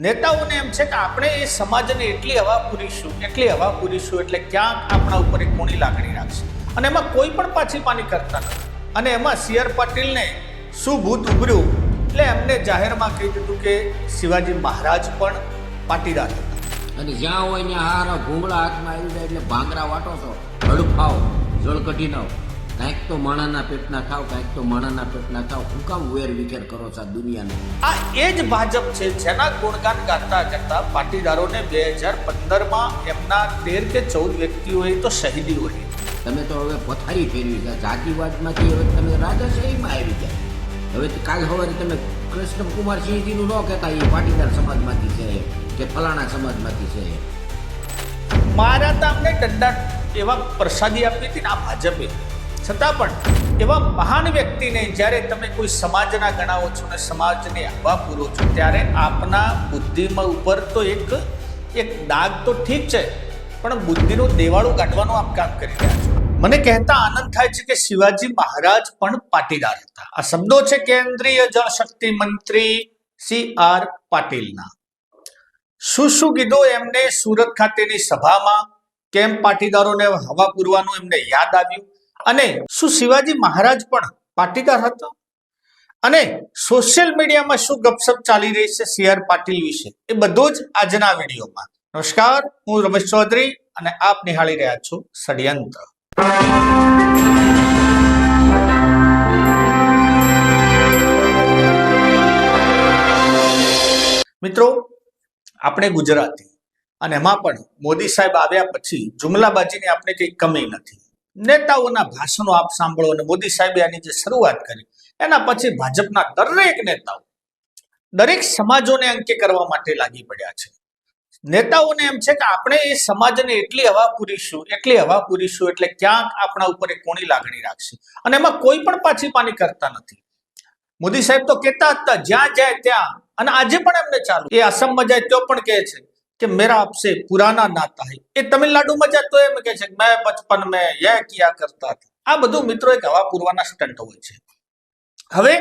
નેતાઓને એમ છે કે આપણે એ સમાજને એટલી હવા પૂરીશું એટલે ક્યાંક આપણા ઉપર એક કોણી લાગણી રાખશે અને એમાં કોઈ પણ પાછી પાની કરતા નથી. અને એમાં સી.આર. પાટીલને શું ભૂત ઉભર્યું એટલે એમને જાહેરમાં કહી દીધું કે શિવાજી મહારાજ પણ પાટીદાર હતા. અને જ્યાં હોય ત્યાં હારા ભૂંગળા હાથમાં આવી જાય એટલે ભાંગરા વાટો છો, હડફાવ જળ કઢી નાવ, કાંઈક તો માણાના પેટના થાવ, કાંઈક તો માણાના પેટના થાવ. હું કામ વેર વિખેર કરો છો આ દુનિયાને? આ એ જ ભાજપ છે જેના ગુણગાન ગાતા કરતા પાટીદારોને 2015માં એમના 13 કે 14 વ્યક્તિઓએ તો શહીદી હોય. તમે તો હવે પથારી ફેરવી ગયા જાતિવાદમાંથી, હવે તમે રાજાશાહીમાં આવી ગયા. હવે કાલ સવારે તમે કૃષ્ણકુમાર સિંહજીનું ન કહેતા એ પાટીદાર સમાજમાંથી છે કે ફલાણા સમાજમાંથી છે. મારા તો અમને દંડા એવા પ્રસાદી આપી હતી ને આ ભાજપે, છતાં પણ એવા મહાન વ્યક્તિને જ્યારે તમે કોઈ સમાજના ગણાવો છો ને સમાજને હવા પૂરો છો, ત્યારે આપના બુદ્ધિમાં ઉપર તો એક દાગ તો ઠીક છે, પણ બુદ્ધિનું દેવાળું કાઢવાનું આપ કામ કરી રહ્યા છો. મને કહેતા આનંદ થાય છે કે શિવાજી મહારાજ પણ પાટીદાર હતા. આ શબ્દો છે કેન્દ્રીય જળશક્તિ મંત્રી સી.આર. પાટીલના. શું કીધું એમને સુરત ખાતેની સભામાં? કેમ પાટીદારોને હવા પૂરવાનું એમને યાદ આવ્યું? અને શું શિવાજી મહારાજ પણ પાટીદાર હતા? અને સોશિયલ મીડિયામાં શું ગપસપ ચાલી રહી છે સી.આર. પાટીલ વિશે, એ બધું જ આજના વિડીયોમાં. નમસ્કાર, હું રમેશ ચૌધરી અને આપ નિહાળી રહ્યા છો ષડયંત્ર. મિત્રો, આપણે ગુજરાતી અને એમાં પણ મોદી સાહેબ આવ્યા પછી જુમલાબાજીની આપણે કઈ કમી નથી. નેતાઓના ભાષણો આપ સાંભળો અને મોદી સાહેબે આની જે શરૂઆત કરી એના પછી ભાજપના દરેક નેતાઓ દરેક સમાજોને અંકે કરવા માટે લાગી પડ્યા છે. નેતાઓને એમ છે કે આપણે એ સમાજને એટલી હવા પૂરીશું એટલે ક્યાંક આપણા ઉપર એક કોણી લાગણી રાખશે અને એમાં કોઈ પણ પાછી પાની કરતા નથી. મોદી સાહેબ તો કહેતા હતા જ્યાં જાય ત્યાં, અને આજે પણ એમને ચાલુ. એ આસામમાં જાય તો પણ કહે છે કે મેરા આપસે પુરાના નાતા હૈ. એ તમિલનાડુમાં જાય તો એમ કહે છે કે મેં બચપન મેં યહ કિયા કરતા હતા. આ બધું મિત્રો એક હવા પૂરવાના સ્ટન્ટ હોય છે. હવે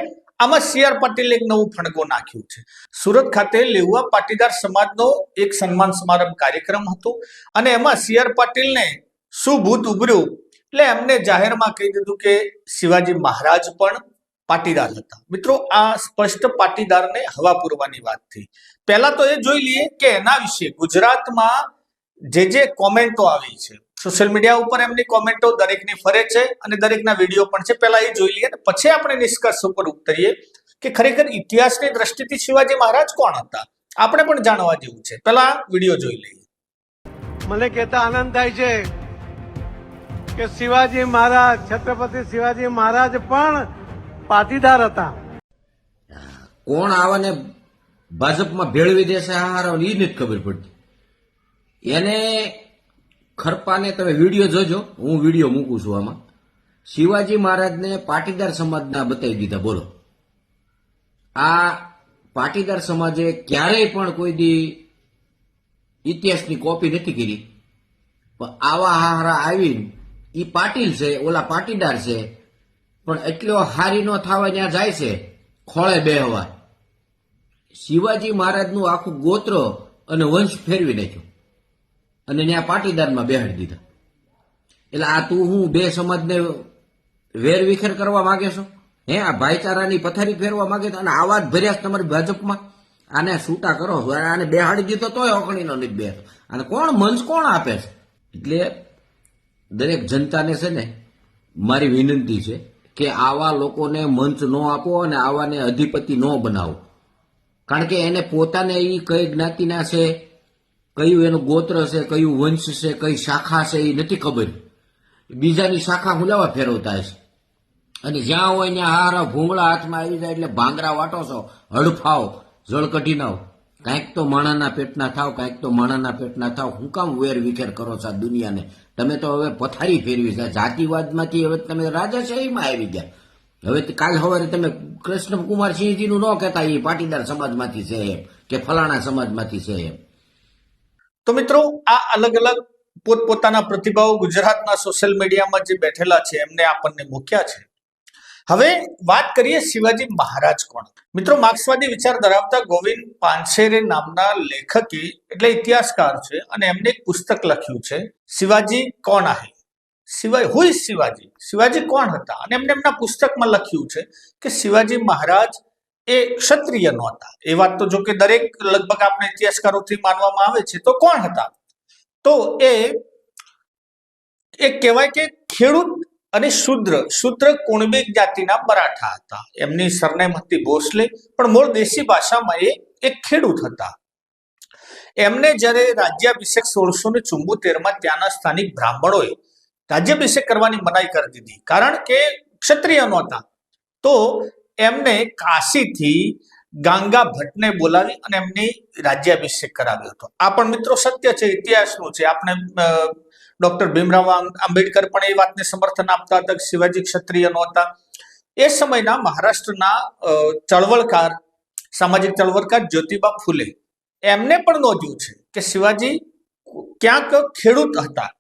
આમાં સી.આર. પાટીલે એક નવું ફણકો નાખ્યું છે. સુરત ખાતે લેઉવા પાટીદાર સમાજનો એક સન્માન સમારંભ કાર્યક્રમ હતો અને એમાં સી.આર. પાટીલને શું ભૂત ઉભર્યું એટલે એમને જાહેરમાં કહી દીધું કે શિવાજી મહારાજ પણ પાટીદાર હતા. મિત્રો, આ સ્પષ્ટ પાટીદારને હવા પૂરવાની વાત થઈ. પહેલા તો એ જોઈ લઈએ કે એના વિશે ગુજરાતમાં જે કોમેન્ટો આવી છે. સોશિયલ મીડિયા ઉપર એમની કોમેન્ટો દરેકની ફરે છે અને દરેકના વિડીયો પણ છે. પહેલા એ જોઈ લઈએ ને પછી આપણે નિષ્કર્ષ ઉપર ઉતરીએ કે ખરેખર ઇતિહાસની દ્રષ્ટિથી શિવાજી મહારાજ કોણ હતા. આપણે પણ જાણવા જેવું છે. પહેલા વિડીયો જોઈ લઈએ. મને કહેતા આનંદ થાય છે કે શિવાજી મહારાજ, છત્રપતિ શિવાજી મહારાજ પણ પાટીદાર હતા. કોણ આવાને ભાજપમાં ભેળવી દેશે હારો એ નથી ખબર પડતી. એને ખરપાને તમે વિડીયો જોજો, હું વિડીયો મૂકું છું આમાં. શિવાજી મહારાજને પાટીદાર સમાજના બતાવી દીધા. બોલો, આ પાટીદાર સમાજે ક્યારેય પણ કોઈ દી ઇતિહાસની કોપી નથી કરી, પણ આવા હારા આવીને ઈ પાટીલ છે, ઓલા પાટીદાર છે, પણ એટલો હારી નો થવા ત્યાં જાય છે ખોળે બેહવા. શિવાજી મહારાજનું આખું ગોત્ર અને વંશ ફેરવી નાખ્યું અને ત્યાં પાટીદારમાં બેહાડી દીધા. એટલે આ તું હું બે સમાજને વેર વિખેર કરવા માંગે છો? હે, આ ભાઈચારાની પથારી ફેરવા માંગે છે? અને આવા જ ભર્યા તમારી ભાજપમાં. આને છૂટા કરો, આને બેહાડી દીધો તોય ઓકણીનો નથી બેસો. અને કોણ મંચ કોણ આપે છે? એટલે દરેક જનતાને છે ને મારી વિનંતી છે કે આવા લોકોને મંચ ન આપો અને આવાને અધિપતિ ન બનાવો. કારણ કે એને પોતાને એ કઈ જ્ઞાતિના છે, કયું એનું ગોત્ર છે, કયું વંશ છે, કઈ શાખા છે એ નથી ખબર. બીજાની શાખા હુલાવા ફેરવતા છે. અને જ્યાં હોય ત્યાં હારા ભૂંગળા હાથમાં આવી જાય એટલે ભાંગરા વાટો છો, હડફાવ જળ કઢી નાવ, કાંઈક તો માણાના પેટના થાવ, કાંઈક તો માણાના પેટના થાવ. હું કામ વેર વિખેર કરો છો આ દુનિયાને? તમે તો હવે પથારી ફેરવી ગયા જાતિવાદમાંથી, હવે તમે રાજાશાહીમાં આવી ગયા. હવે કાલ સવારે તમે કૃષ્ણકુમાર સિંહજીનું ન કહેતા એ પાટીદાર સમાજમાંથી છે એમ કે ફલાણા સમાજમાંથી છે એમ. તો મિત્રો, આ અલગ અલગ પોતપોતાના પ્રતિભાવો ગુજરાતના સોશિયલ મીડિયામાં જે બેઠેલા છે એમને આપણને મૂક્યા છે. હવે વાત કરીએ શિવાજી મહારાજ કોણ. મિત્રો, માર્ક્સવાદી વિચાર ધરાવતા ગોવિંદ પાનસેરે નામના લેખકે એટલે ઇતિહાસકાર છે અને એમને એક પુસ્તક લખ્યું છે શિવાજી કોણ આહે, હુ ઇઝ શિવાજી, શિવાજી કોણ હતા. અને એમને એમના પુસ્તકમાં લખ્યું છે કે શિવાજી મહારાજ એ ક્ષત્રિય નહોતા. એ વાત તો જો કે દરેક લગભગ આપણે ઇતિહાસકારોથી માનવામાં આવે છે. તો કોણ હતા? તો એ કહેવાય કે ખેડૂત અને શુદ્ર કુણબી જ્ઞાતિના મરાઠા હતા. એમની સરનેમ હતી ભોસલે, પણ મૂળ દેશી ભાષામાં એ એક ખેડૂત હતા. એમને જ્યારે રાજ્યાભિષેક 1674 ત્યાંના સ્થાનિક બ્રાહ્મણોએ રાજ્યાભિષેક કરવાની મનાઈ કરી દીધી, કારણ કે ક્ષત્રિય નહોતા. તો એમને કાશીથી ગાંગા ભટ્ટને બોલાવી અને એમની રાજ્યાભિષેક કરાવ્યો હતો. આ પણ મિત્રો સત્ય છે, ઇતિહાસનું છે. આપણે ડોક્ટર ભીમરાવ આંબેડકર પણ એ વાતને સમર્થન આપતા હતા કે શિવાજી ક્ષત્રિય નહોતા. એ સમયના મહારાષ્ટ્રના ચળવળકાર, સામાજિક ચળવળકાર જ્યોતિબા ફૂલે એમને પણ નોંધ્યું છે કે શિવાજી ક્યાંક ખેડૂત હતા.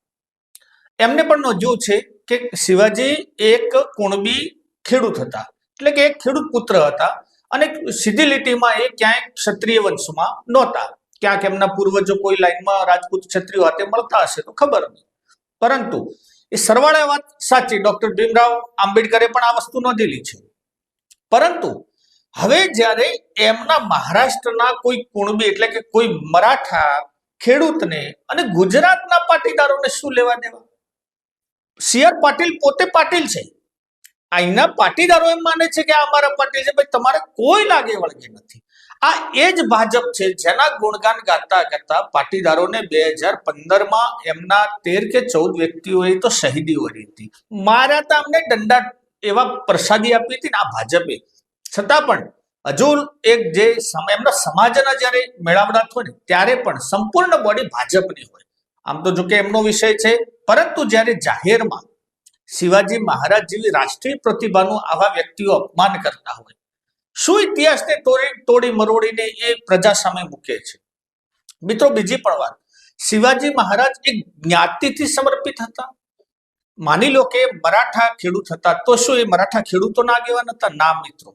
એમને પણ નોંધ્યું છે કે શિવાજી એક કુણબી ખેડૂત હતા, એટલે કે એક ખેડૂત પુત્ર હતા અને સીધી લીટીમાં એ ક્યાંય ક્ષત્રિય વંશમાં નહોતા. ક્યાંક એમના પૂર્વજો કોઈ લાઈનમાં રાજપૂત ક્ષત્રિયો હાથે મળતા હશે તો ખબર નહીં, પરંતુ એ સરવાળે વાત સાચી. ડોક્ટર ભીમરાવ આંબેડકરે પણ આ વસ્તુ નોંધેલી છે. પરંતુ હવે જ્યારે એમના મહારાષ્ટ્રના કોઈ કુણબી એટલે કે કોઈ મરાઠા ખેડૂતને અને ગુજરાતના પાટીદારોને શું લેવા દેવા? સી.આર. પાટીલ પોતે પાટીલ છે, અહીંના પાટીદારો એમ માને છે કે આ અમારા પાટીલ છે. ભાઈ, તમારે કોઈ લાગે વળગે નથી. આ એ જ ભાજપ છે જેના ગુણગાન ગાતા કરતા પાટીદારોને 2015માં એમના 13 કે 14 વ્યક્તિઓએ તો શહીદી વળી હતી, માર્યા હતા, અમને દંડા એવા પ્રસાદી આપી હતી ને આ ભાજપે. છતાં પણ હજુ એક જે એમના સમાજના જયારે મેળાવડા હોય ને ત્યારે પણ સંપૂર્ણ બોડી ભાજપની હોય. આમ તો જો કે એમનો વિષય છે, પરંતુ જ્યારે જાહેરમાં શિવાજી મહારાજ જેવી રાષ્ટ્રીય પ્રતિભાનું આવા વ્યક્તિઓ અપમાન કરતા હોય, શું ઇતિહાસને તોડી મરોડીને એ પ્રજા સામે મૂકે છે. મિત્રો, બીજી પણ વાત, શિવાજી મહારાજ એક જ્ઞાતિથી સમર્પિત હતા. માની લો કે મરાઠા ખેડૂત હતા, તો શું એ મરાઠા ખેડૂતોના આગેવાન હતા? ના મિત્રો,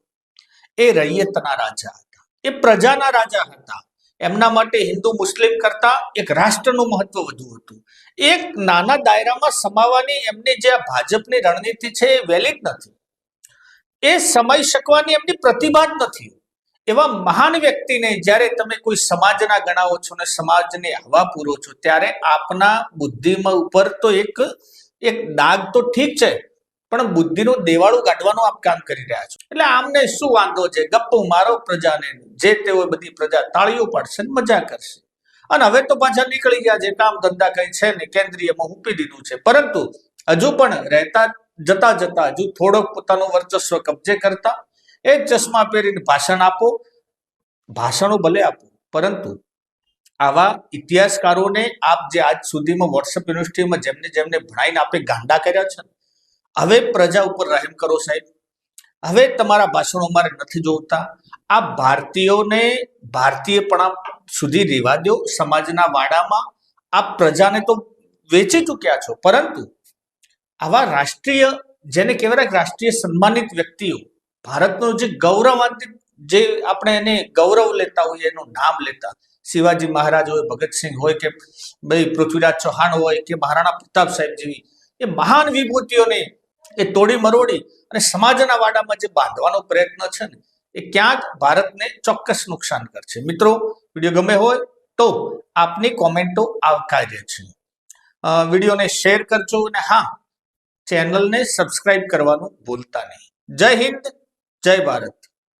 એ રૈયતના રાજા હતા, એ પ્રજાના રાજા હતા. એમના માટે હિન્દુ મુસ્લિમ કરતા એક રાષ્ટ્રનું મહત્વ વધુ હતું. એક નાના દાયરામાં સમાવવાની એમની જે ભાજપની રણનીતિ છે એ વેલિડ નથી. એ સમાઈ શકવાની એમની પ્રતિભા જ નથી. એવા મહાન વ્યક્તિને જ્યારે તમે કોઈ સમાજના ગણાવો છો ને સમાજને હવા પૂરો છો, ત્યારે આપના બુદ્ધિમાં ઉપર તો એક દાગ તો ઠીક છે, પણ બુદ્ધિનું દેવાળું કાઢવાનું આપ કામ કરી રહ્યા છો. એટલે આમને શું વાંધો છે? ગપ્પો મારો પ્રજાને, જે તેઓ બધી પ્રજા તાળીઓ પાડશે ને મજા કરશે. અને હવે તો પાછા નીકળી ગયા છે, કામ ધંધા કઈ છે ને, કેન્દ્રીયમાં મૂકી દીધું છે. પરંતુ હજુ પણ જતા હજુ થોડોક પોતાનું વર્ચસ્વ કબજે કરતા એ ચશ્મા પહેરીને ભાષણ આપો, ભાષણો ભલે આપો, પરંતુ આવા ઇતિહાસકારોને આપ જે આજ સુધીમાં વોટ્સએપ યુનિવર્સિટીમાં જેમને ભણાઈને આપે ગાંડા કર્યા છે, હવે પ્રજા ઉપર રહેમ કરો સાહેબ. હવે તમારા ભાષણો અમારે નથી જોતા. આ ભારતીયોને ભારતીયપણા સુધી રહેવા દો. સમાજના વાડામાં આ પ્રજાને તો વેચી ચૂક્યા છો, પરંતુ આવા રાષ્ટ્રીય, જેને કહેવાય રાષ્ટ્રીય સન્માનિત વ્યક્તિઓ, ભારતનું જે ગૌરવાન્વિત, જે આપણે એને ગૌરવ લેતા હોઈએ, એનું નામ લેતા, શિવાજી મહારાજ હોય, ભગતસિંહ હોય કે ભાઈ પૃથ્વીરાજ ચૌહાણ હોય કે મહારાણા પ્રતાપ સાહેબ જેવી એ મહાન વિભૂતિઓને એ તોડી મરોડી અને સમાજના વાડામાં જે બાંધવાનો પ્રયત્ન છે ને, એ ક્યાંક ભારતને ચોક્કસ નુકસાન કરશે. મિત્રો, વિડીયો ગમે હોય તો આપની કોમેન્ટો આવકાર્ય છે. વિડીયોને શેર કરજો અને હા, ચેનલને સબસ્ક્રાઇબ કરવાનું ભૂલતા નહીં. જય હિન્દ, જય ભારત.